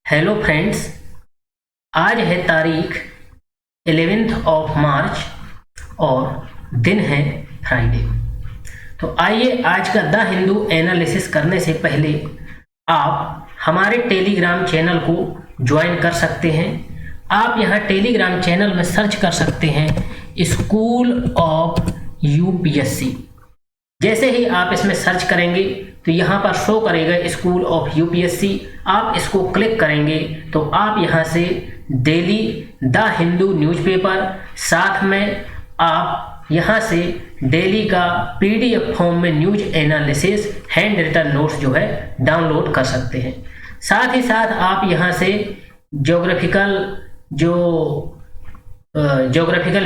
Hello friends, आज है तारीख 11 मार्च और दिन है फ्राइडे। तो आइए आज का द हिंदू एनालिसिस करने से पहले आप हमारे टेलीग्राम चैनल को ज्वाइन कर सकते हैं। आप यहाँ टेलीग्राम चैनल में सर्च कर सकते हैं स्कूल ऑफ यूपीएससी। जैसे ही आप इसमें सर्च करेंगे तो यहाँ पर शो करेगा स्कूल ऑफ यूपीएससी। आप इसको क्लिक करेंगे तो आप यहाँ से डेली द हिंदू न्यूज़पेपर, साथ में आप यहाँ से डेली का पीडीएफ फॉर्म में news analysis hand written notes जो है डाउनलोड कर सकते हैं। साथ ही साथ आप यहाँ से geographical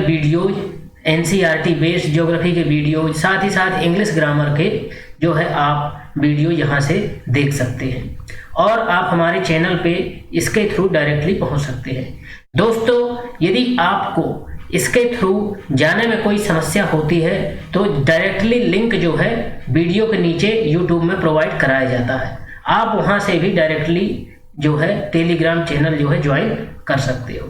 videos, NCERT based geography के वीडियो, साथ ही साथ इंग्लिश ग्रामर के जो है आप वीडियो यहाँ से देख सकते हैं और आप हमारे चैनल पे इसके थ्रू डायरेक्टली पहुँच सकते हैं। दोस्तों, यदि आपको इसके थ्रू जाने में कोई समस्या होती है तो डायरेक्टली लिंक जो है वीडियो के नीचे यूट्यूब में प्रोवाइड कराया जाता है। आप वहाँ से भी डायरेक्टली जो है टेलीग्राम चैनल जो है ज्वाइन कर सकते हो।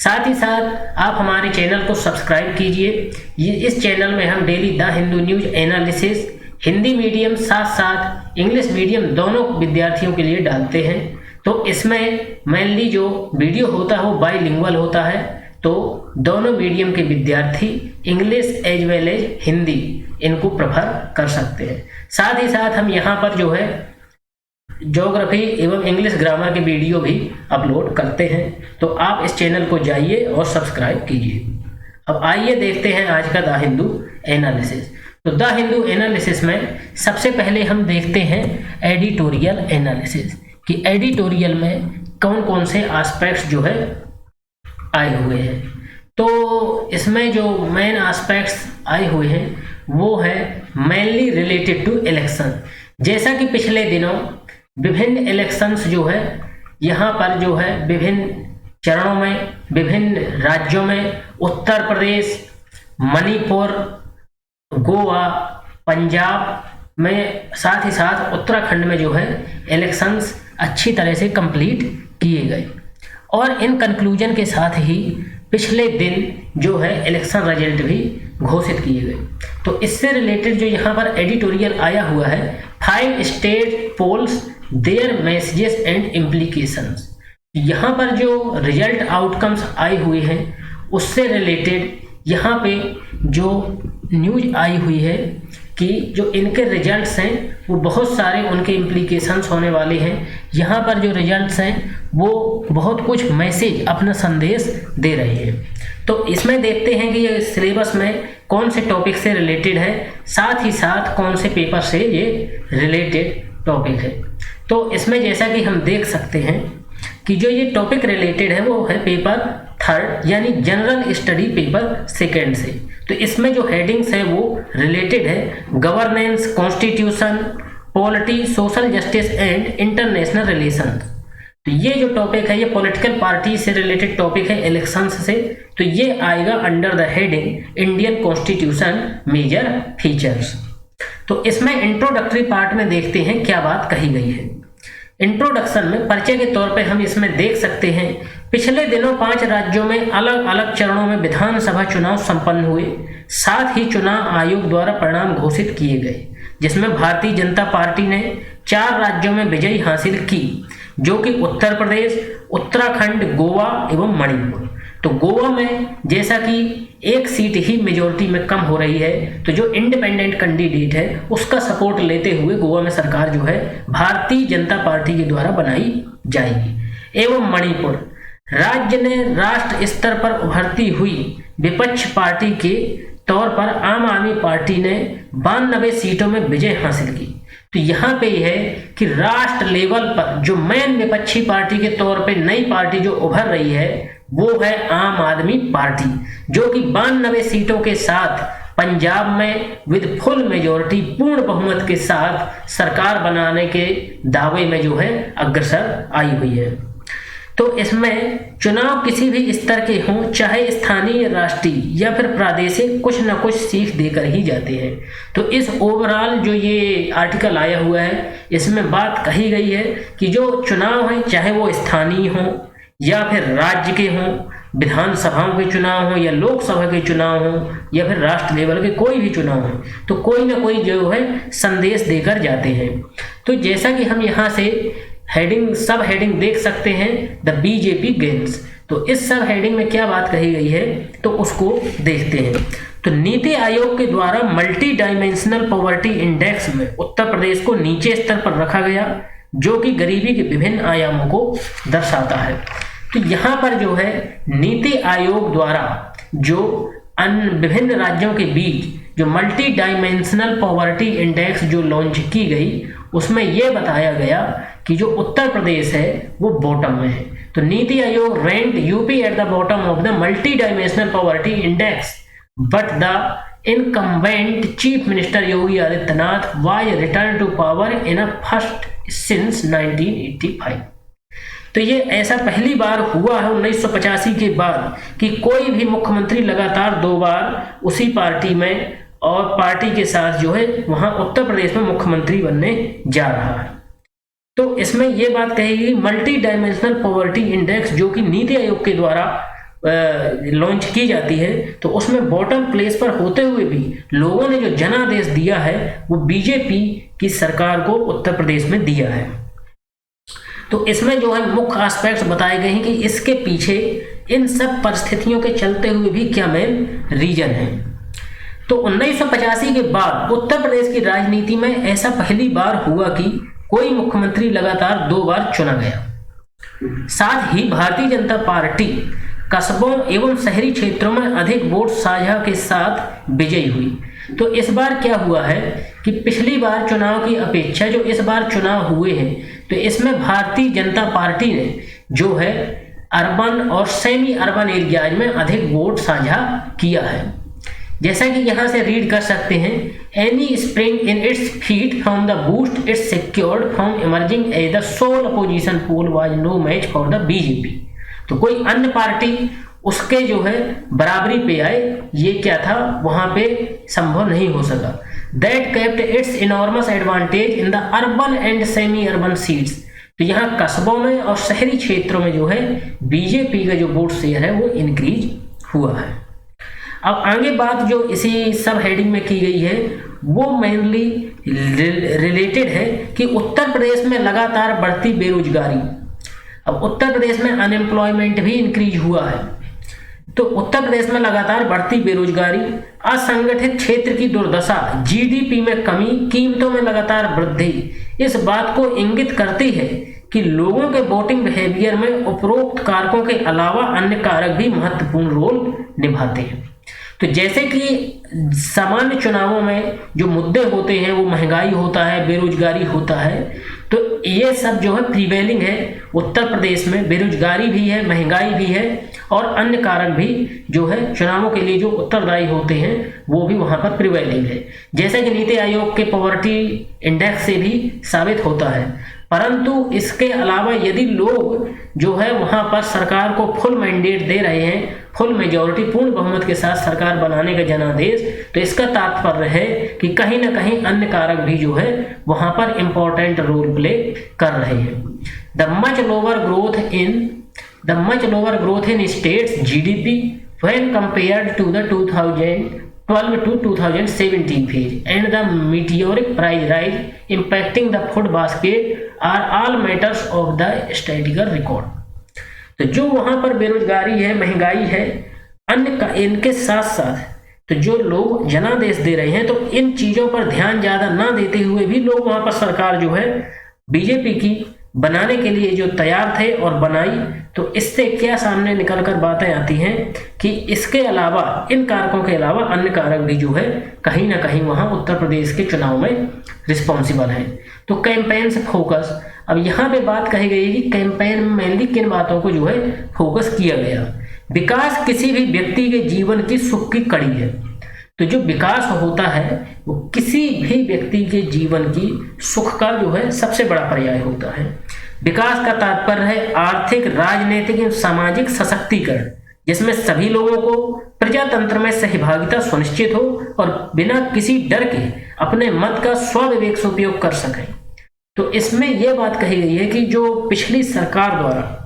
साथ ही साथ आप हमारे चैनल को सब्सक्राइब कीजिए। इस चैनल में हम daily the Hindu news analysis Hindi medium साथ साथ इंग्लिश मीडियम दोनों विद्यार्थियों के लिए डालते हैं। तो इसमें मेनली जो वीडियो होता है वो बाईलिंगुअल होता है, तो दोनों मीडियम के विद्यार्थी English as well as Hindi इनको प्रेफर कर सकते हैं। साथ ही साथ हम यहाँ पर जो है ज्योग्राफी एवं इंग्लिश ग्रामर के वीडियो भी अपलोड करते हैं, तो आप इस चैनल को जाइए और सब्सक्राइब कीजिए। अब आइए देखते हैं आज का द हिंदू एनालिसिस। तो द हिंदू एनालिसिस में सबसे पहले हम देखते हैं एडिटोरियल एनालिसिस कि एडिटोरियल में कौन कौन से एस्पेक्ट्स जो है आए हुए हैं। तो इसमें जो मेन एस्पेक्ट्स आए हुए हैं वो है मेनली रिलेटेड टू इलेक्शन। जैसा कि पिछले दिनों विभिन्न इलेक्शंस जो है यहाँ पर जो है विभिन्न चरणों में विभिन्न राज्यों में उत्तर प्रदेश, मणिपुर, गोवा, पंजाब में, साथ ही साथ उत्तराखंड में जो है इलेक्शंस अच्छी तरह से कंप्लीट किए गए और इन कंक्लूजन के साथ ही पिछले दिन जो है इलेक्शन रिजल्ट भी घोषित किए गए। तो इससे रिलेटेड जो यहाँ पर एडिटोरियल आया हुआ है 5 state polls their messages and implications. यहाँ पर जो रिजल्ट आउटकम्स आए हुए हैं उससे रिलेटेड यहाँ पे जो न्यूज आई हुई है कि जो इनके रिजल्ट्स हैं वो बहुत सारे उनके इम्प्लीकेशंस होने वाले हैं। यहाँ पर जो रिजल्ट्स हैं वो बहुत कुछ मैसेज, अपना संदेश दे रहे हैं। तो इसमें देखते हैं कि ये सिलेबस में कौन से टॉपिक से रिलेटेड है, साथ ही साथ कौन से पेपर से ये रिलेटेड टॉपिक है। तो इसमें जैसा कि हम देख सकते हैं कि जो ये टॉपिक रिलेटेड है वो है पेपर 3 यानी जनरल स्टडी पेपर 2 से। तो इसमें जो हेडिंग्स है वो रिलेटेड है governance, constitution, polity, social justice and international relation. तो ये जो टॉपिक है ये पॉलिटिकल पार्टी से रिलेटेड टॉपिक है, इलेक्शंस से। तो ये आएगा under the heading Indian constitution major features. तो इसमें इंट्रोडक्टरी पार्ट में देखते हैं क्या बात कही गई है। इंट्रोडक्शन में परिचय के तौर पे हम इसमें देख सकते हैं पिछले दिनों 5 राज्यों में अलग अलग चरणों में विधानसभा चुनाव संपन्न हुए। साथ ही चुनाव आयोग द्वारा परिणाम घोषित किए गए, जिसमें भारतीय जनता पार्टी ने 4 राज्यों में विजय हासिल की, जो कि उत्तर प्रदेश, उत्तराखंड, गोवा एवं मणिपुर। तो गोवा में जैसा कि एक सीट ही मेजोरिटी में कम हो रही है, तो जो इंडिपेंडेंट कैंडिडेट है उसका सपोर्ट लेते हुए गोवा में सरकार जो है भारतीय जनता पार्टी के द्वारा बनाई जाएगी। एवं मणिपुर राज्य ने राष्ट्र स्तर पर उभरती हुई विपक्ष पार्टी के तौर पर आम आदमी पार्टी ने 92 सीटों में विजय हासिल की। तो यहाँ पे यह है कि राष्ट्र लेवल पर जो मेन विपक्षी पार्टी के तौर पे नई पार्टी जो उभर रही है वो है आम आदमी पार्टी, जो कि 92 सीटों के साथ पंजाब में विद फुल मेजोरिटी, पूर्ण बहुमत के साथ सरकार बनाने के दावे में जो है अग्रसर आई हुई है। तो इसमें चुनाव किसी भी स्तर के हों, चाहे स्थानीय, राष्ट्रीय या फिर प्रादेशिक, कुछ न कुछ सीख देकर ही जाते हैं। तो इस ओवरऑल जो ये आर्टिकल आया हुआ है, इसमें बात कही गई है कि जो चुनाव हैं, चाहे वो स्थानीय हों या फिर राज्य के हों, विधानसभाओं के चुनाव हो या लोकसभा के चुनाव हो या फिर राष्ट्र लेवल के कोई भी चुनाव हो, तो कोई ना कोई जो है संदेश देकर जाते हैं। तो जैसा कि हम यहाँ से सब हेडिंग देख सकते हैं, द बीजेपी गेन्स। तो इस सब हेडिंग में क्या बात कही गई है, तो उसको देखते हैं। तो नीति आयोग के द्वारा मल्टी डायमेंशनल पॉवर्टी इंडेक्स में उत्तर प्रदेश को नीचे स्तर पर रखा गया, जो कि गरीबी के विभिन्न आयामों को दर्शाता है। तो यहाँ पर जो है नीति आयोग द्वारा जो विभिन्न राज्यों के बीच जो मल्टी डायमेंशनल पॉवर्टी इंडेक्स जो लॉन्च की गई, उसमें यह बताया गया कि जो उत्तर प्रदेश है वो बॉटम में है। तो NITI Aayog ranked UP at the bottom of the multi dimensional poverty index, but the incumbent chief minister Yogi Adityanath was return to power in a first since 1985। तो ये ऐसा पहली बार हुआ है 1985 के बाद कि कोई भी मुख्यमंत्री लगातार 2 बार उसी पार्टी में और पार्टी के साथ जो है वहां उत्तर प्रदेश में मुख्यमंत्री बनने जा रहा है। तो इसमें यह बात कहेगी मल्टी डायमेंशनल पॉवर्टी इंडेक्स जो कि नीति आयोग के द्वारा लॉन्च की जाती है, तो उसमें बॉटम प्लेस पर होते हुए भी लोगों ने जो जनादेश दिया है वो बीजेपी की सरकार को उत्तर प्रदेश में दिया है। तो इसमें जो है मुख्य एस्पेक्ट्स बताए गए हैं कि इसके पीछे इन सब परिस्थितियों के चलते हुए भी क्या मेन रीजन है। तो 1985 के बाद उत्तर प्रदेश की राजनीति में ऐसा पहली बार हुआ कि कोई मुख्यमंत्री लगातार 2 बार चुना गया। साथ ही भारतीय जनता पार्टी कस्बों एवं शहरी क्षेत्रों में अधिक वोट साझा के साथ विजयी हुई। तो इस बार क्या हुआ है कि पिछली बार चुनाव की अपेक्षा जो इस बार चुनाव हुए हैं, तो इसमें भारतीय जनता पार्टी ने जो है अर्बन और सेमी अर्बन एरियाज में अधिक वोट साझा किया है। जैसा कि यहाँ से रीड कर सकते हैं, any spring in its feet from the boost its secured from emerging as the sole opposition pole was no match for the BJP. तो कोई अन्य पार्टी उसके जो है बराबरी पे आए, ये क्या था वहां पे संभव नहीं हो सका। That kept it's enormous advantage in the urban and semi urban seats. तो यहाँ कस्बों में और शहरी क्षेत्रों में जो है बीजेपी का जो वोट शेयर है वो इंक्रीज हुआ है। अब आगे बात जो इसी सब हेडिंग में की गई है वो मेनली रिलेटेड है कि उत्तर प्रदेश में लगातार बढ़ती बेरोजगारी। अब उत्तर प्रदेश में अनएम्प्लॉयमेंट भी इंक्रीज हुआ है। तो उत्तर प्रदेश में लगातार बढ़ती बेरोजगारी, असंगठित क्षेत्र की दुर्दशा, जीडीपी में कमी, कीमतों में लगातार वृद्धि इस बात को इंगित करती है कि लोगों के वोटिंग बिहेवियर में उपरोक्त कारकों के अलावा अन्य कारक भी महत्वपूर्ण रोल निभाते हैं। तो जैसे कि सामान्य चुनावों में जो मुद्दे होते हैं वो महंगाई होता है, बेरोजगारी होता है, तो ये सब जो है प्रिवेलिंग है उत्तर प्रदेश में। बेरोजगारी भी है, महंगाई भी है और अन्य कारक भी जो है चुनावों के लिए जो उत्तरदायी होते हैं वो भी वहां पर प्रिवेलिंग है, जैसे कि नीति आयोग के पॉवर्टी इंडेक्स से भी साबित होता है। परंतु इसके अलावा यदि लोग जो है वहां पर सरकार को फुल मैंडेट दे रहे हैं, फुल मेजॉरिटी पूर्ण बहुमत के साथ सरकार बनाने का जनादेश, तो इसका तात्पर्य है कि कहीं ना कहीं अन्य कारक भी जो है वहां पर इंपॉर्टेंट रोल प्ले कर रहे हैं। The much lower growth in states GDP when compared to the 2012 to 2017 phase and the meteoric price rise impacting the food basket are all matters of the statistical record। तो जो वहां पर बेरोजगारी है, महंगाई है, अन्य का इनके साथ साथ तो जो लोग जनादेश दे रहे हैं, तो इन चीजों पर ध्यान ज्यादा ना देते हुए भी लोग वहां पर सरकार जो है बीजेपी की बनाने के लिए जो तैयार थे और बनाई। तो इससे क्या सामने निकलकर बातें आती हैं कि इसके अलावा, इन कारकों के अलावा अन्य कारक भी जो है कहीं ना कहीं वहां उत्तर प्रदेश के चुनाव में रिस्पॉन्सिबल है। तो कैंपेन से फोकस, अब यहाँ पे बात कही गई कि कैंपेन में मेनली किन बातों को जो है फोकस किया गया। विकास किसी भी व्यक्ति के जीवन की सुख की कड़ी है। तो जो विकास होता है वो किसी भी व्यक्ति के जीवन की सुख का जो है सबसे बड़ा पर्याय होता है। विकास का तात्पर्य है आर्थिक, राजनीतिक एवं सामाजिक सशक्तिकरण, जिसमें सभी लोगों को प्रजातंत्र में सहभागिता सुनिश्चित हो और बिना किसी डर के अपने मत का स्वविवेक से उपयोग कर सकें। तो इसमें यह बात कही गई है कि जो पिछली सरकार द्वारा,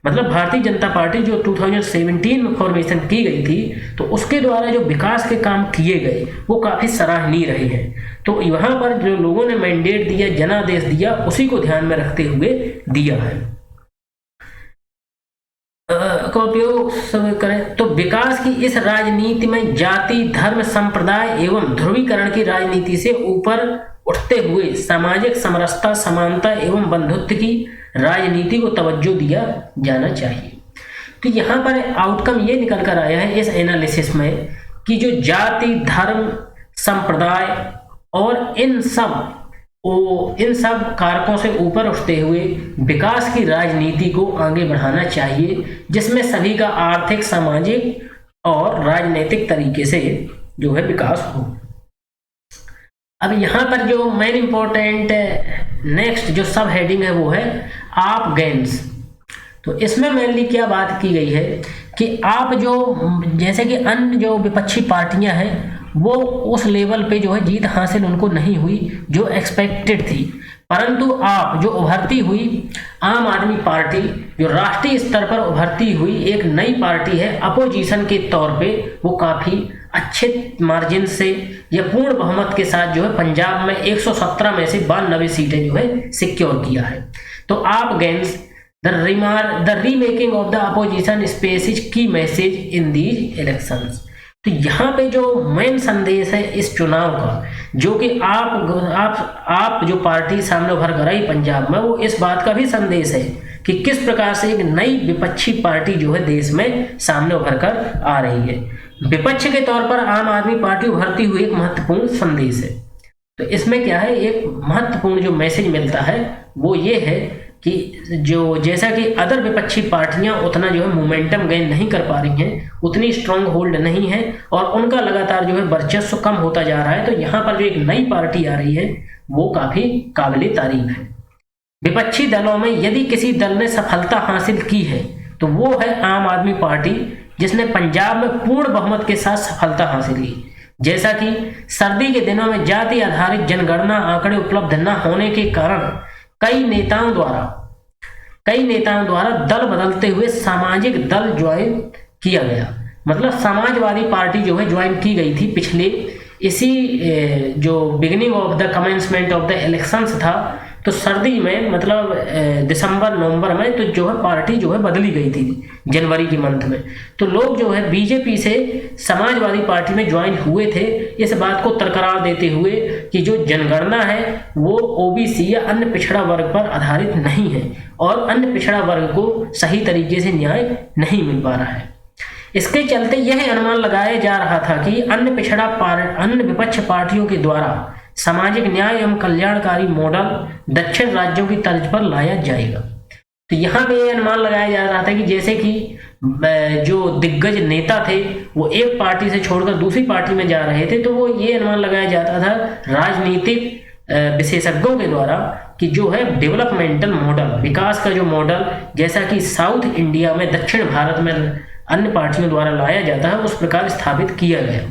मतलब भारतीय जनता पार्टी जो 2017 में फॉर्मेशन की गई थी, तो उसके द्वारा जो विकास के काम किए गए वो काफी सराहनीय रहे हैं। तो यहाँ पर जो लोगों ने मैंडेट दिया, जनादेश दिया, उसी को ध्यान में रखते हुए दिया है का उपयोग सब करें। तो विकास की इस राजनीति में जाति, धर्म, संप्रदाय एवं ध्रुवीकरण की राजनीति से ऊपर उठते हुए सामाजिक समरसता, समानता एवं बंधुत्व की राजनीति को तवज्जो दिया जाना चाहिए। तो यहाँ पर आउटकम ये निकल कर आया है इस एनालिसिस में कि जो जाति, धर्म, संप्रदाय और इन सब कारकों से ऊपर उठते हुए विकास की राजनीति को आगे बढ़ाना चाहिए, जिसमें सभी का आर्थिक, सामाजिक और राजनीतिक तरीके से जो है विकास हो। अब यहाँ पर जो मेन इंपॉर्टेंट नेक्स्ट जो सब हेडिंग है वो है आप गेन्स। तो इसमें मेनली क्या बात की गई है कि आप जो जैसे कि अन्य जो विपक्षी पार्टियां हैं वो उस लेवल पे जो है जीत हासिल उनको नहीं हुई जो एक्सपेक्टेड थी, परंतु आप जो उभरती हुई आम आदमी पार्टी, जो राष्ट्रीय स्तर पर उभरती हुई एक नई पार्टी है अपोजिशन के तौर पे, वो काफ़ी अच्छे मार्जिन से या पूर्ण बहुमत के साथ जो है पंजाब में 117 में से 92 सीटें जो है सिक्योर किया है। तो AAP gains the remaking of the opposition spaces key message in these elections. तो यहाँ पे जो मेन संदेश है इस चुनाव का, जो कि आप जो पार्टी सामने उभर कर आई पंजाब में, वो इस बात का भी संदेश है कि किस प्रकार से एक नई विपक्षी पार्टी जो है देश में सामने उभर कर आ रही है। विपक्ष के तौर पर आम आदमी पार्टी उभरती हुई एक महत्वपूर्ण संदेश है। तो इसमें क्या है, एक महत्वपूर्ण जो मैसेज मिलता है वो ये है कि जो जैसा कि अदर विपक्षी पार्टियां उतना जो है मोमेंटम गेन नहीं कर पा रही हैं, उतनी स्ट्रांग होल्ड नहीं है और उनका लगातार जो है वर्चस्व कम होता जा रहा है, तो यहाँ पर जो एक नई पार्टी आ रही है वो काफी काबिल तारीफ है। विपक्षी दलों में यदि किसी दल ने सफलता हासिल की है तो वो है आम आदमी पार्टी, जिसने पंजाब में पूर्ण बहुमत के साथ सफलता हासिल की। जैसा कि सर्दी के दिनों में जाति आधारित जनगणना आंकड़े उपलब्ध न होने के कारण कई नेताओं द्वारा दल बदलते हुए सामाजिक दल ज्वाइन किया गया। मतलब समाजवादी पार्टी जो है ज्वाइन की गई थी पिछले इसी जो beginning of the commencement of the elections था, तो सर्दी में मतलब दिसंबर नवंबर में तो जो है पार्टी जो है बदली गई थी जनवरी के मंथ में। तो लोग जो है बीजेपी से समाजवादी पार्टी में ज्वाइन हुए थे, इस बात को बरकरार देते हुए कि जो जनगणना है वो ओबीसी या अन्य पिछड़ा वर्ग पर आधारित नहीं है और अन्य पिछड़ा वर्ग को सही तरीके से न्याय नहीं मिल पा रहा है। इसके चलते यह अनुमान लगाया जा रहा था कि अन्य विपक्ष पार्टियों के द्वारा सामाजिक न्याय एवं कल्याणकारी मॉडल दक्षिण राज्यों की तर्ज पर लाया जाएगा। तो यहाँ पे यह अनुमान लगाया जा रहा था कि जैसे कि जो दिग्गज नेता थे वो एक पार्टी से छोड़कर दूसरी पार्टी में जा रहे थे, तो वो ये अनुमान लगाया जाता था राजनीतिक विशेषज्ञों के द्वारा कि जो है डेवलपमेंटल मॉडल, विकास का जो मॉडल जैसा कि साउथ इंडिया में, दक्षिण भारत में अन्य पार्टियों द्वारा लाया जाता है, उस प्रकार स्थापित किया गया।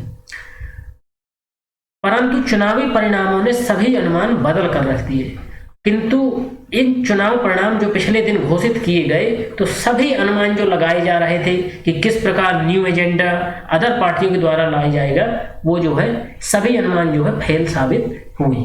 परंतु चुनावी परिणामों ने सभी अनुमान बदल कर रख दिए। किंतु इन चुनाव परिणाम जो पिछले दिन घोषित किए गए, तो सभी अनुमान जो लगाए जा रहे थे कि किस प्रकार न्यू एजेंडा अदर पार्टियों के द्वारा लाया जाएगा, वो जो है सभी अनुमान जो है फेल साबित हुए।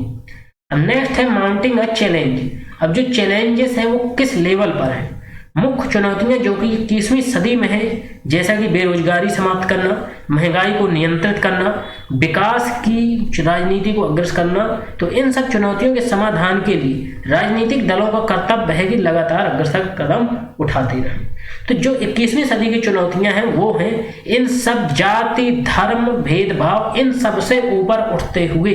अब नेक्स्ट है माउंटिंग अ चैलेंज। अब जो चैलेंजेस हैं वो किस लेवल पर है। मुख्य चुनौतियां जो कि 21वीं सदी में है, जैसा कि बेरोजगारी समाप्त करना, महंगाई को नियंत्रित करना, विकास की राजनीति को अग्रसर करना, तो इन सब चुनौतियों के समाधान के लिए राजनीतिक दलों का कर्तव्य है कि लगातार अग्रसर कदम उठाते रहें। तो जो 21वीं सदी की चुनौतियां हैं वो हैं इन सब जाति, धर्म, भेदभाव, इन सब से ऊपर उठते हुए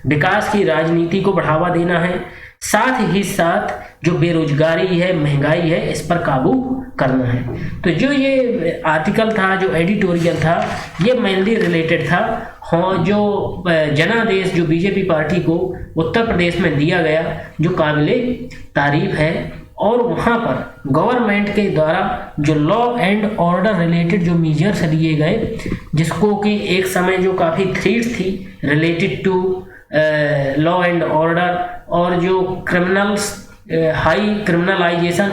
विकास की राजनीति को बढ़ावा देना है। साथ ही साथ जो बेरोजगारी है, महंगाई है, इस पर काबू करना है। तो जो ये आर्टिकल था, जो एडिटोरियल था, ये मेनली रिलेटेड था जो जनादेश जो बीजेपी पार्टी को उत्तर प्रदेश में दिया गया, जो काबिले तारीफ है और वहाँ पर गवर्नमेंट के द्वारा जो लॉ एंड ऑर्डर रिलेटेड जो मेजर्स लिए गए, जिसको कि एक समय जो काफ़ी थ्रेट्स थी related to law and order, और जो criminals high criminalisation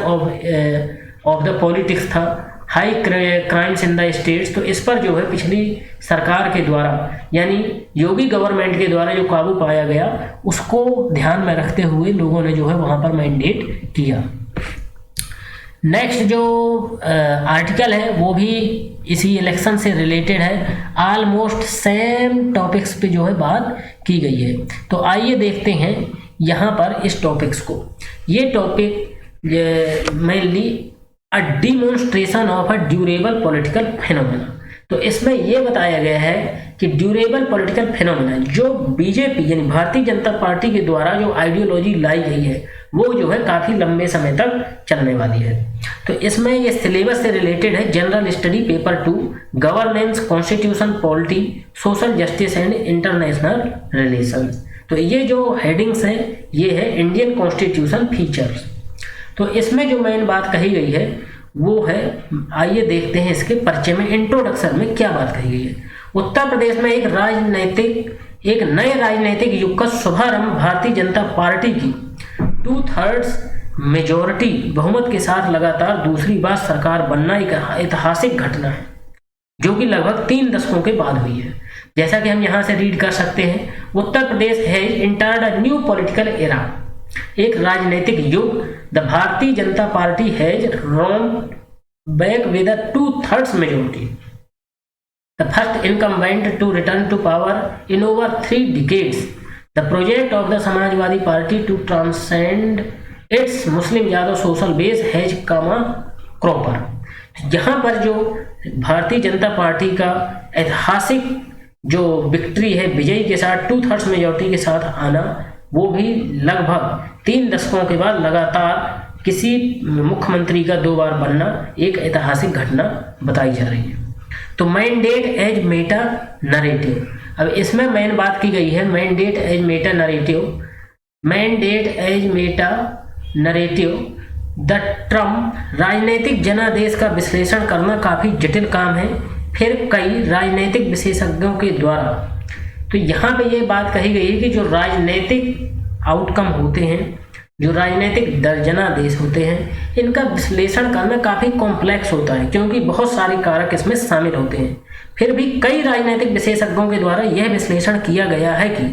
of the politics था, high crimes in the states, तो इस पर जो है पिछली सरकार के द्वारा यानी योगी गवर्नमेंट के द्वारा जो काबू पाया गया उसको ध्यान में रखते हुए लोगों ने जो है वहाँ पर मैंडेट किया। नेक्स्ट जो आर्टिकल है वो भी इसी इलेक्शन से रिलेटेड है, ऑलमोस्ट सेम टॉपिक्स पे जो है बात की गई है। तो आइए देखते हैं यहाँ पर इस टॉपिक्स को। ये topic mainly a demonstration of a durable political phenomena. तो इसमें यह बताया गया है कि ड्यूरेबल पॉलिटिकल फिनोमेना जो बीजेपी यानी भारतीय जनता पार्टी के द्वारा जो आइडियोलॉजी लाई गई है वो जो है काफ़ी लंबे समय तक चलने वाली है। तो इसमें ये सिलेबस से रिलेटेड है, general study paper 2, governance, constitution, polity, social justice and international relations. तो ये जो हेडिंग्स हैं ये है इंडियन कॉन्स्टिट्यूशन फीचर्स। तो इसमें जो मेन बात कही गई है वो है, आइए देखते हैं इसके परिचय में, इंट्रोडक्शन में क्या बात कही गई है। उत्तर प्रदेश में एक नए राजनीतिक युग का शुभारंभ भारतीय जनता पार्टी की 2/3 मेजॉरिटी बहुमत के साथ लगातार दूसरी बार सरकार बनना एक ऐतिहासिक घटना है जो कि लगभग 3 दशकों के बाद हुई है। जैसा कि हम यहाँ से रीड कर सकते हैं, Uttar Pradesh has entered a new political era, एक राजनीतिक युग। The Bharatiya Janata Party has roamed back with a 2/3 majority, the first incumbent to return to power in over 3 decades. The project of the Samajwadi Party to transcend its Muslim Yadav social base has come a cropper. यहाँ पर जो भारतीय Janata party का ऐतिहासिक जो victory है, विजयी के साथ 2/3 मेजॉरिटी के साथ आना, वो भी लगभग 3 दशकों के बाद लगातार किसी मुख्यमंत्री का 2 बार बनना एक ऐतिहासिक घटना बताई जा रही है। तो मैंडेट एज मेटा नरेटिव, अब इसमें मेन बात की गई है mandate as meta narrative. Mandate as meta narrative the term राजनीतिक जनादेश का विश्लेषण करना काफ़ी जटिल काम है, फिर कई राजनीतिक विशेषज्ञों के द्वारा। तो यहाँ पे ये बात कही गई है कि जो राजनीतिक आउटकम होते हैं, जो राजनीतिक जनादेश होते हैं, इनका विश्लेषण करना काफ़ी कॉम्प्लेक्स होता है क्योंकि बहुत सारे कारक इसमें शामिल होते हैं। फिर भी कई राजनीतिक विशेषज्ञों के द्वारा यह विश्लेषण किया गया है कि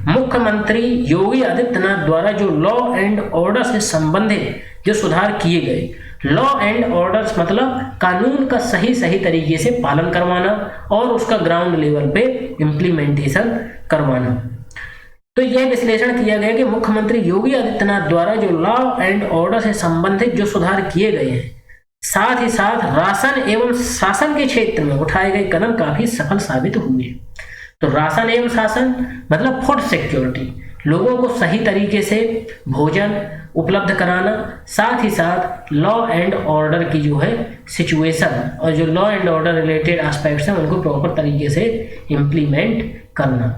मुख्यमंत्री योगी आदित्यनाथ द्वारा जो लॉ एंड ऑर्डर से संबंधित जो सुधार किए गए, लॉ एंड ऑर्डर्स मतलब कानून का सही तरीके से पालन करवाना और उसका ग्राउंड लेवल पे इम्प्लीमेंटेशन करवाना। तो यह विश्लेषण किया गया कि मुख्यमंत्री योगी आदित्यनाथ द्वारा जो लॉ एंड ऑर्डर से संबंधित जो सुधार किए गए हैं, साथ ही साथ राशन एवं शासन के क्षेत्र में उठाए गए कदम काफी सफल साबित हुए। तो राशन एवं शासन मतलब फूड सिक्योरिटी, लोगों को सही तरीके से भोजन उपलब्ध कराना, साथ ही साथ लॉ एंड ऑर्डर की जो है सिचुएशन और जो law and order related aspects हैं उनको प्रॉपर तरीके से इम्प्लीमेंट करना।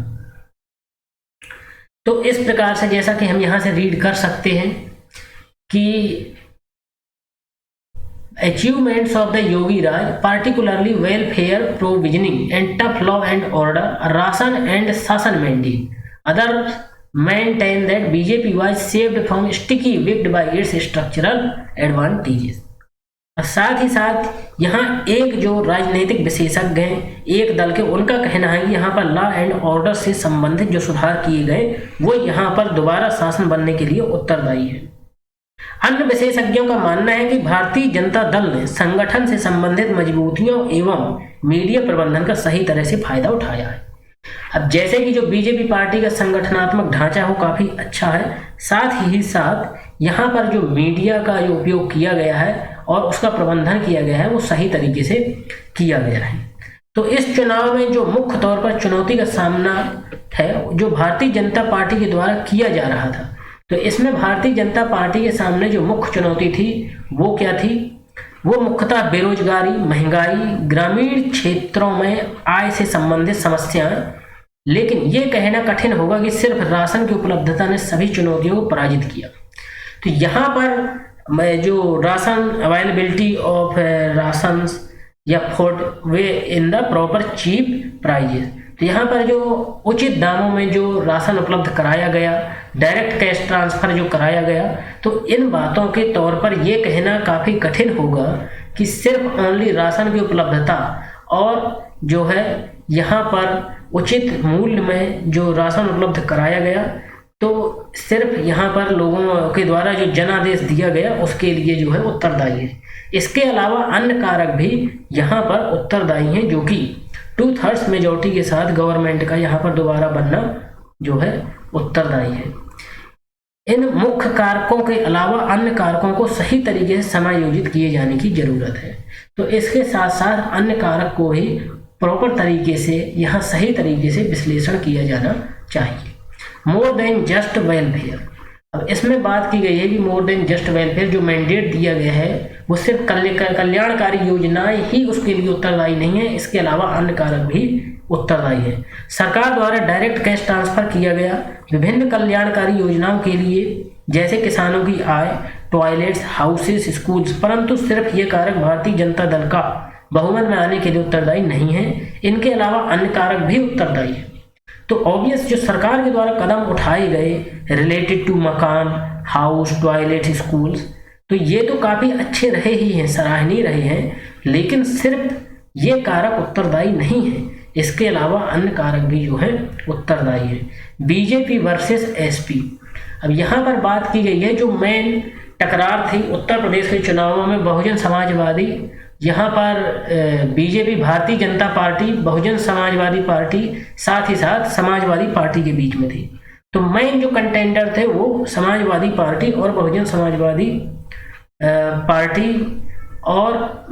तो इस प्रकार से जैसा कि हम यहाँ से रीड कर सकते हैं कि achievements of the Yogi raj, particularly welfare provisioning and tough law and order, ration and शासन mandate, other maintain that BJP was saved from sticky wicket by its structural advantages। साथ ही साथ यहाँ एक जो राजनीतिक विशेषज्ञ हैं एक दल के, उनका कहना है कि यहाँ पर लॉ एंड ऑर्डर से संबंधित जो सुधार किए गए वो यहाँ पर दोबारा शासन बनने के लिए उत्तरदायी है। अन्य विशेषज्ञों का मानना है कि भारतीय जनता दल ने संगठन से संबंधित मजबूतियों एवं मीडिया प्रबंधन का सही तरह से फायदा उठाया है। अब जैसे कि जो बीजेपी पार्टी का संगठनात्मक ढांचा है वो काफ़ी अच्छा है, साथ ही साथ यहाँ पर जो मीडिया का जो उपयोग किया गया है और उसका प्रबंधन किया गया है वो सही तरीके से किया गया है। तो इस चुनाव में जो मुख्य तौर पर चुनौती का सामना है जो भारतीय जनता पार्टी के द्वारा किया जा रहा था, तो इसमें भारतीय जनता पार्टी के सामने जो मुख्य चुनौती थी वो क्या थी? वो मुख्यतः बेरोजगारी, महंगाई, ग्रामीण क्षेत्रों में आय से संबंधित समस्याएं। लेकिन ये कहना कठिन होगा कि सिर्फ राशन की उपलब्धता ने सभी चुनौतियों को पराजित किया। तो यहाँ पर मैं जो राशन अवेलेबिलिटी ऑफ राशन या food way in the proper cheap prices. तो यहाँ पर जो उचित दामों में जो राशन उपलब्ध कराया गया, डायरेक्ट कैश ट्रांसफ़र जो कराया गया, तो इन बातों के तौर पर ये कहना काफ़ी कठिन होगा कि सिर्फ ओनली राशन की उपलब्धता और जो है यहाँ पर उचित मूल्य में जो राशन उपलब्ध कराया गया, तो सिर्फ यहाँ पर लोगों के द्वारा जो जनादेश दिया गया उसके लिए जो है उत्तरदायी है। इसके अलावा अन्य कारक भी यहाँ पर उत्तरदायी हैं, जो कि 2/3 मेजॉरिटी के साथ गवर्नमेंट का यहाँ पर दोबारा बनना जो है उत्तरदायी है। इन मुख्य कारकों के अलावा अन्य कारकों को सही तरीके से समायोजित किए जाने की जरूरत है। तो इसके साथ साथ अन्य कारक को ही प्रॉपर तरीके से यहाँ सही तरीके से विश्लेषण किया जाना चाहिए। मोर देन जस्ट वेलफेयर, अब इसमें बात की गई है कि मोर देन जस्ट वेलफेयर जो मैंडेट दिया गया है वो सिर्फ कल्याणकारी योजनाएं ही उसके लिए उत्तरदायी नहीं है, इसके अलावा अन्य कारक भी उत्तरदायी है। सरकार द्वारा डायरेक्ट कैश ट्रांसफर किया गया विभिन्न कल्याणकारी योजनाओं के लिए, जैसे किसानों की आय, टॉयलेट्स, हाउसेस, स्कूल्स, परंतु सिर्फ ये कारक भारतीय जनता दल का बहुमत में आने के लिए उत्तरदायी नहीं है, इनके अलावा अन्य कारक भी उत्तरदायी है। तो ऑब्वियस जो सरकार के द्वारा कदम उठाए गए रिलेटेड टू मकान, हाउस, टॉयलेट, स्कूल्स, तो ये तो काफ़ी अच्छे रहे ही हैं, सराहनीय रहे हैं, लेकिन सिर्फ ये कारक उत्तरदायी नहीं है, इसके अलावा अन्य कारक भी जो है उत्तरदायी है। बीजेपी वर्सेस एसपी, अब यहाँ पर बात की गई है जो मेन टकरार थी उत्तर प्रदेश के चुनावों में बहुजन समाजवादी, यहाँ पर बीजेपी भारतीय जनता पार्टी, बहुजन समाजवादी पार्टी, साथ ही साथ समाजवादी पार्टी के बीच में थी। तो मेन जो कंटेंडर थे वो समाजवादी पार्टी और बहुजन समाजवादी पार्टी, और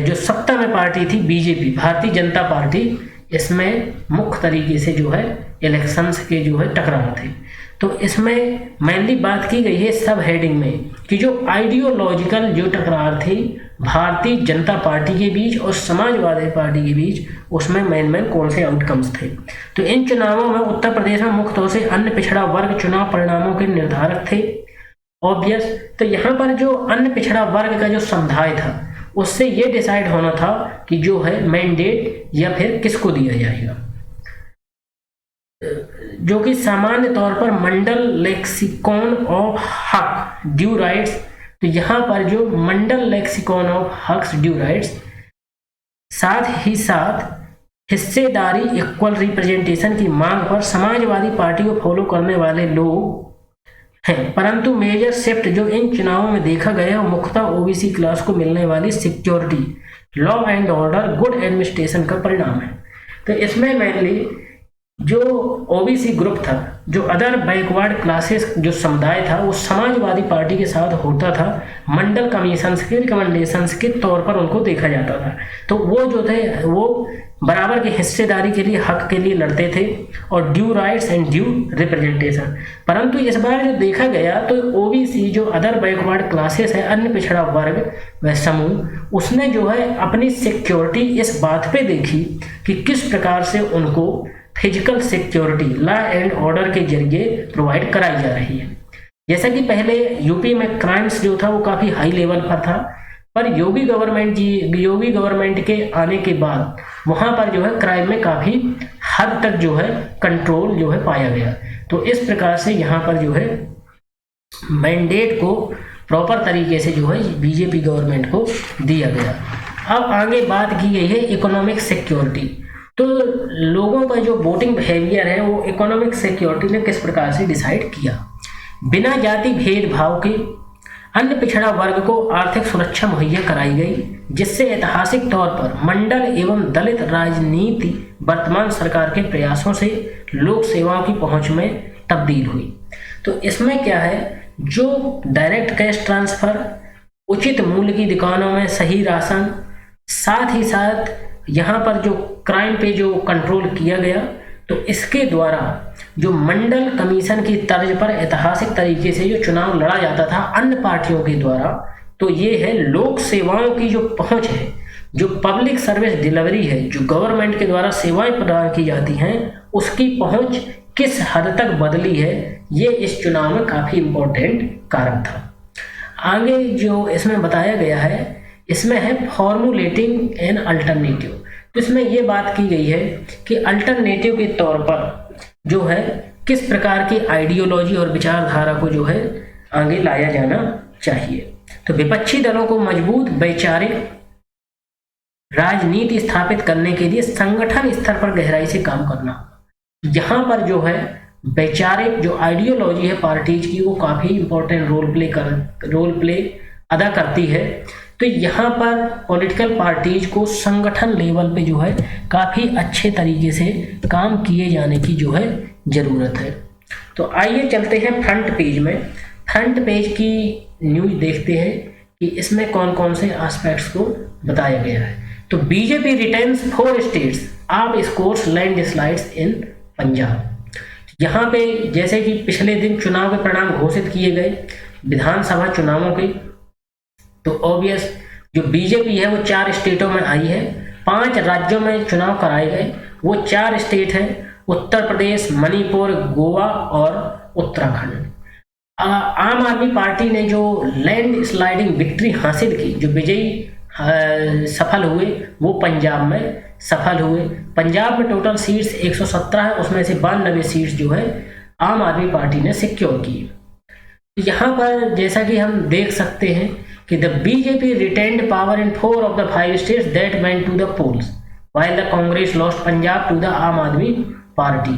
जो सत्ता में पार्टी थी बीजेपी भारतीय जनता पार्टी, इसमें मुख्य तरीके से जो है इलेक्शंस के जो है टकराव थे। तो इसमें मेनली बात की गई है सब हेडिंग में कि जो आइडियोलॉजिकल जो टकरार थी भारतीय जनता पार्टी के बीच और समाजवादी पार्टी के बीच, उसमें मेन कौन से आउटकम्स थे। तो इन चुनावों में उत्तर प्रदेश में मुख्य तौर से अन्य पिछड़ा वर्ग चुनाव परिणामों के निर्धारक थे, ऑब्वियस। तो यहाँ पर जो अन्य पिछड़ा वर्ग का जो समुदाय था उससे ये डिसाइड होना था कि जो है मैंडेट या फिर किसको दिया जाएगा, जो कि सामान्य तौर पर मंडल लेक्सिकॉन ऑफ हक ड्यू राइट्स। तो यहाँ पर जो मंडल लेक्सिकॉन ऑफ हक्स ड्यू राइट्स, साथ ही साथ हिस्सेदारी इक्वल रिप्रेजेंटेशन की मांग पर समाजवादी पार्टी को फॉलो करने वाले लोग हैं, परंतु मेजर शिफ्ट जो इन चुनावों में देखा गया वो मुख्यतः ओबीसी क्लास को मिलने वाली security, law and order, good administration का परिणाम है। तो इसमें मेनली जो ओबीसी ग्रुप था, जो अदर बैकवर्ड क्लासेस जो समुदाय था, वो समाजवादी पार्टी के साथ होता था, मंडल कमीशन के रिकमेंडेशंस के तौर पर उनको देखा जाता था। तो वो जो थे वो बराबर की हिस्सेदारी के लिए, हक के लिए लड़ते थे और due rights and due representation. परंतु इस बार जो देखा गया तो ओबीसी जो अदर बैकवर्ड क्लासेस है, अन्य पिछड़ा वर्ग व समूह, उसने जो है अपनी सिक्योरिटी इस बात पे देखी कि किस प्रकार से उनको physical security law and order के जरिए प्रोवाइड कराई जा रही है। जैसा कि पहले यूपी में क्राइम्स जो था वो काफ़ी हाई लेवल पर था, पर योगी गवर्नमेंट के आने के बाद वहाँ पर जो है क्राइम में काफ़ी हद तक जो है कंट्रोल जो है पाया गया। तो इस प्रकार से यहाँ पर जो है मैंडेट को प्रॉपर तरीके से जो है बीजेपी गवर्नमेंट को दिया गया। अब आगे बात की गई है इकोनॉमिक सिक्योरिटी। तो लोगों का जो वोटिंग बिहेवियर है वो इकोनॉमिक सिक्योरिटी ने किस प्रकार से डिसाइड किया। बिना जाति भेदभाव के अन्य पिछड़ा वर्ग को आर्थिक सुरक्षा मुहैया कराई गई, जिससे ऐतिहासिक तौर पर मंडल एवं दलित राजनीति वर्तमान सरकार के प्रयासों से लोक सेवाओं की पहुंच में तब्दील हुई। तो इसमें क्या है, जो डायरेक्ट कैश ट्रांसफर, उचित मूल्य की दुकानों में सही राशन, साथ ही साथ यहाँ पर जो क्राइम पे जो कंट्रोल किया गया, तो इसके द्वारा जो मंडल कमीशन की तर्ज पर ऐतिहासिक तरीके से जो चुनाव लड़ा जाता था अन्य पार्टियों के द्वारा, तो ये है लोक सेवाओं की जो पहुंच है, जो पब्लिक सर्विस डिलीवरी है, जो गवर्नमेंट के द्वारा सेवाएं प्रदान की जाती हैं, उसकी पहुंच किस हद तक बदली है, ये इस चुनाव में काफ़ी इम्पोर्टेंट कारक था। आगे जो इसमें बताया गया है, इसमें है फॉर्मुलेटिंग एन अल्टरनेटिव। तो इसमें ये बात की गई है कि अल्टरनेटिव के तौर पर जो है किस प्रकार की आइडियोलॉजी और विचारधारा को जो है आगे लाया जाना चाहिए। तो विपक्षी दलों को मजबूत वैचारिक राजनीति स्थापित करने के लिए संगठन स्तर पर गहराई से काम करना। यहाँ पर जो है वैचारिक जो आइडियोलॉजी है पार्टीज की, वो काफी इंपॉर्टेंट रोल प्ले अदा करती है। तो यहाँ पर पॉलिटिकल पार्टीज को संगठन लेवल पे जो है काफी अच्छे तरीके से काम किए जाने की जो है जरूरत है। तो आइए चलते हैं फ्रंट पेज में। फ्रंट पेज की न्यूज देखते हैं कि इसमें कौन कौन से एस्पेक्ट्स को बताया गया है। तो बीजेपी रिटेन्स 4 स्टेट्स आप स्कोर्स लैंडस्लाइड्स इन पंजाब। यहाँ पे जैसे कि पिछले दिन चुनाव के परिणाम घोषित किए गए विधानसभा चुनावों के, तो ऑब्वियस जो बीजेपी है वो 4 स्टेटों में आई है। 5 राज्यों में चुनाव कराए गए, वो 4 स्टेट हैं उत्तर प्रदेश, मणिपुर, गोवा और उत्तराखंड। आम आदमी पार्टी ने जो लैंड स्लाइडिंग विक्ट्री हासिल की, जो विजयी सफल हुए, वो पंजाब में सफल हुए। पंजाब में टोटल सीट्स 117 है, उसमें से 92 सीट्स जो है आम आदमी पार्टी ने सिक्योर की। यहाँ पर जैसा कि हम देख सकते हैं कि the BJP retained power in 4 of the 5 states that went to the polls while the Congress lost Punjab to the Aam Aadmi party.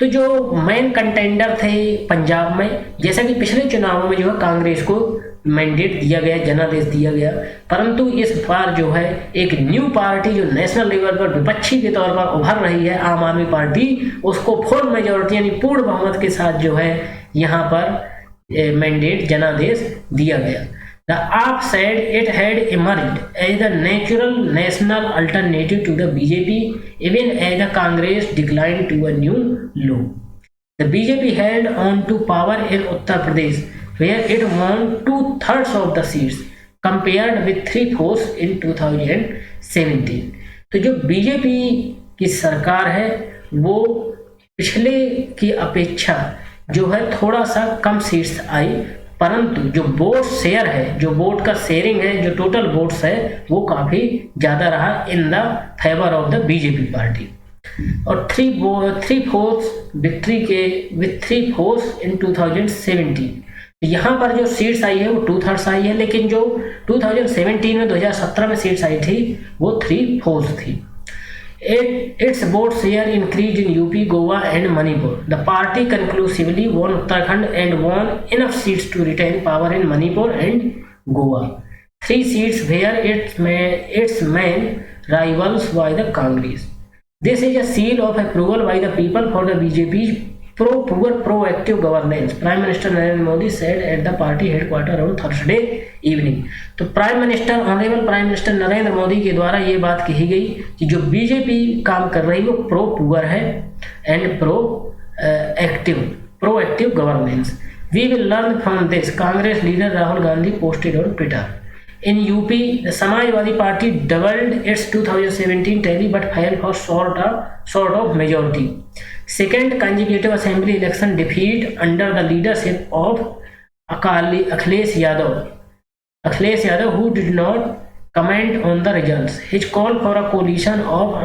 तो जो मेन कंटेंडर थे पंजाब में, जैसा कि पिछले चुनावों में जो है कांग्रेस को मैंडेट दिया गया, जनादेश दिया गया, परंतु इस बार जो है एक न्यू पार्टी जो नेशनल लेवल पर विपक्षी के तौर पर उभर रही है, आम आदमी पार्टी, उसको फुल मेजोरिटी यानी पूर्ण बहुमत के साथ जो है यहाँ पर मैंडेट जनादेश दिया गया। The AAP said it had emerged as the natural national alternative to the BJP even as the Congress declined to a new low. The BJP held on to power in Uttar Pradesh where it won 2/3 of the seats compared with 3/4 in 2017. तो जो BJP की सरकार है वो पिछले की अपेक्षा जो है थोड़ा सा कम सीट्स आई, परंतु जो वोट शेयर है, जो वोट का शेयरिंग है, जो टोटल वोट्स है, वो काफी ज्यादा रहा in the favour of the BJP party. और 3/4 विक्ट्री के विथ 3/4 इन 2017। यहाँ पर जो सीट्स आई है वो 2/3 आई है, लेकिन जो 2017 में 2017 में सीट्स आई थी वो 3/4 थी। Its vote share increased in UP, Goa and Manipur. The party conclusively won Uttarakhand and won enough seats to retain power in Manipur and Goa. 3 seats where its main rivals by the Congress. This is a seal of approval by the people for the BJP's proactive governance, Prime Minister Narendra Modi said at the party headquarters on Thursday evening. तो honourable prime minister Narendra Modi के द्वारा ये बात कही गई कि जो BJP काम कर रही है वो प्रो पुअर है and proactive governance. We will learn from this, Congress leader Rahul Gandhi posted on Twitter. In UP, the Samajwadi Party doubled its 2017 tally but fell for short of majority. Second consecutive assembly election defeat under the leadership of Akhilesh Yadav, who did not comment on the results. His call for a coalition of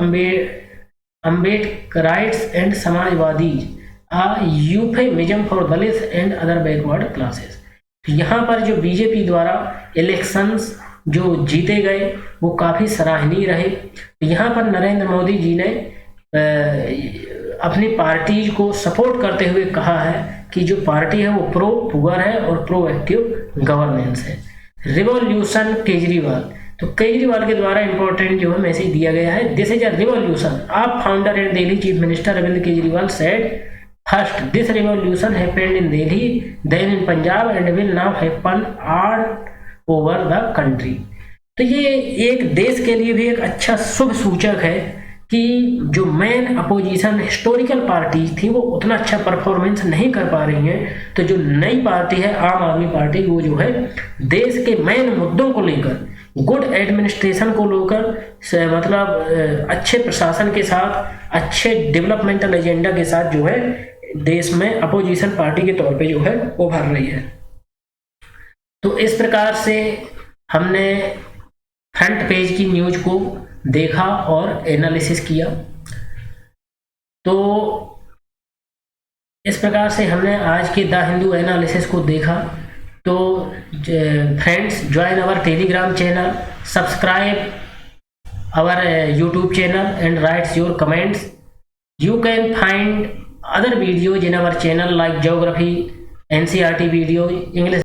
Ambedkarites and Samajwadis, a euphemism for Dalits and other backward classes. यहाँ पर जो BJP द्वारा elections जो जीते गए वो काफ़ी सराहनीय रहे। यहाँ पर नरेंद्र मोदी जी ने अपनी पार्टी को सपोर्ट करते हुए कहा है कि जो पार्टी है वो प्रो पुअर है और प्रोएक्टिव गवर्नेंस है। रिवॉल्यूशन केजरीवाल, तो केजरीवाल के द्वारा इंपॉर्टेंट जो है मैसेज दिया गया है, this is a revolution. AAP founder and Delhi chief minister Arvind Kejriwal said First, this revolution happened in Delhi, then in Punjab and will now happen all over the country. तो ये एक देश के लिए भी एक अच्छा शुभ सूचक है कि जो मेन अपोजिशन हिस्टोरिकल पार्टी थी वो उतना अच्छा परफॉर्मेंस नहीं कर पा रही हैं, तो जो नई पार्टी है आम आदमी पार्टी, वो जो है देश के मेन मुद्दों को लेकर, गुड एडमिनिस्ट्रेशन को लेकर, मतलब अच्छे प्रशासन के साथ, अच्छे डेवलपमेंटल एजेंडा के साथ जो है देश में अपोजिशन पार्टी के तौर पे जो है उभर रही है। तो इस प्रकार से हमने फ्रंट पेज की न्यूज को देखा और एनालिसिस किया। तो इस प्रकार से हमने आज के द हिंदू एनालिसिस को देखा। तो friends, join our Telegram channel, subscribe our YouTube channel and writes your comments. You can find other videos in our channel like geography, NCERT video, English